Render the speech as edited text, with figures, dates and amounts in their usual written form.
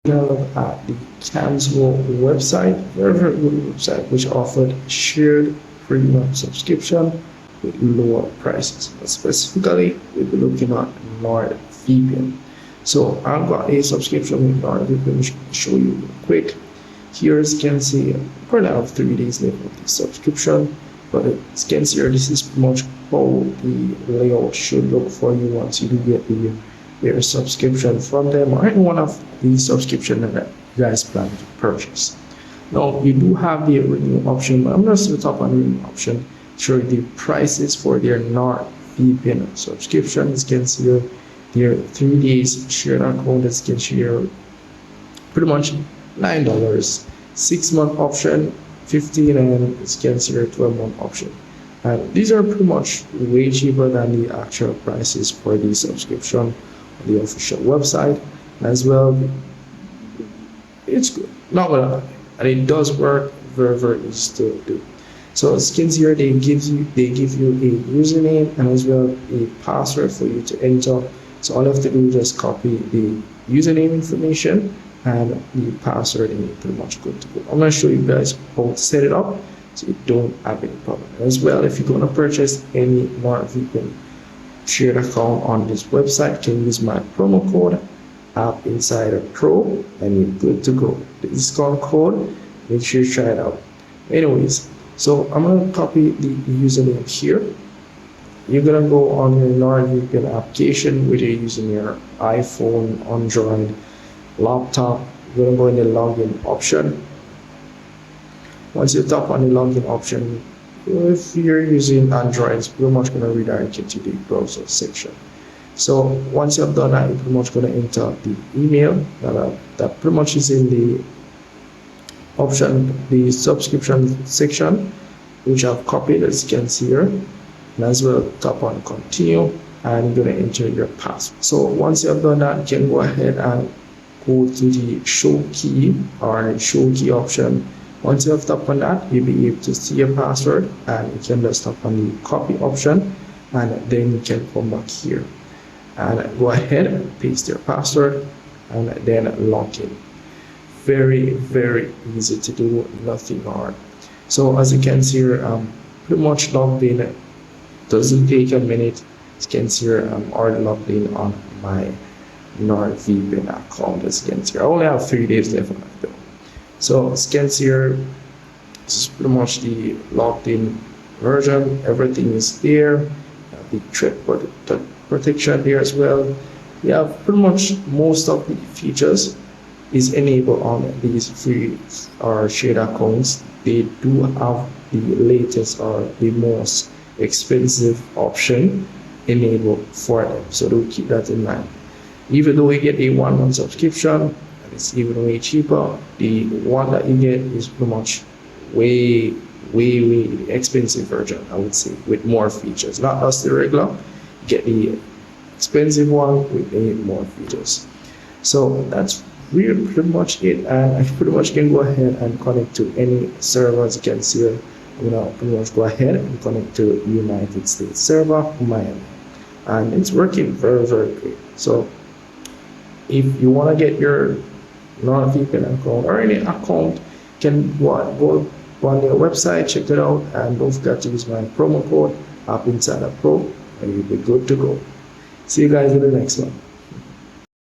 Now look at the GamsGo website, very good website which offered shared premium subscription with lower prices. But specifically, we'll be looking at NordVPN. So I've got a subscription with NordVPN, which I'll show you real quick. Here, as you can see, currently I have 3 days left of the subscription. But as you can see here, this is pretty much how the layout should look for you once you do get your subscription from them or any one of the subscription that you guys plan to purchase. Now you do have the renew option, but I'm going to top on the renew option, show you the prices for their NordVPN subscription. As you can see here, their 3 days shared account, as you can see here, pretty much $9, 6-month option 15, and as you can see here, 12-month option. And these are pretty much way cheaper than the actual prices for the subscription on the official website. As well, it's good, not gonna lie, and it does work very easy to do. So as you can see here, they give you a username and as well a password for you to enter. So all you have to do is just copy the username information and the password, and you're pretty much good to go. I'm going to show you guys how to set it up so you don't have any problem. As well, if you're going to purchase any NordVPN shared account on this website, you can use my promo code App Insider Pro and you're good to go. The discount code, make sure you try it out. Anyways, so I'm going to copy the username here. You're going to go on your NordVPN application, whether you're using your iPhone, Android, laptop. You're going to go in the login option. Once you tap on the login option, if you're using Android, it's pretty much going to redirect you to the browser section. So once you have done that, you're pretty much going to enter the email that pretty much is in the option, the subscription section, which I've copied, as you can see here. And as well, tap on continue and you're going to enter your password. So once you have done that, you can go ahead and go to the show key or show key option. Once you have tapped on that, you'll be able to see your password, and you can just tap on the copy option, and then you can come back here and go ahead and paste your password and then log in. Very easy to do, nothing hard. So as you can see here, I'm pretty much logged in. Doesn't take a minute. As you can see here, I'm already logged in on my NordVPN account. As you can see here, I only have 3 days left on it though. So as you can see here, this is pretty much the logged in version. Everything is there. The threat protection there as well. You have pretty much most of the features is enabled on these free or shared accounts. They do have the latest or the most expensive option enabled for them. So do keep that in mind. Even though you get a 1-month subscription, it's even way cheaper. The one that you get is pretty much way expensive version, I would say, with more features. Not just the regular, you get the expensive one with more features. So that's really pretty much it, and I pretty much can go ahead and connect to any server. As you can see here, I'm gonna pretty much go ahead and connect to United States server, Miami, and it's working very great. So if you want to get your NordVPN account or any account, you can go on their website, check it out, and don't forget to use my promo code App Insider Pro, and you'll be good to go. See you guys in the next one.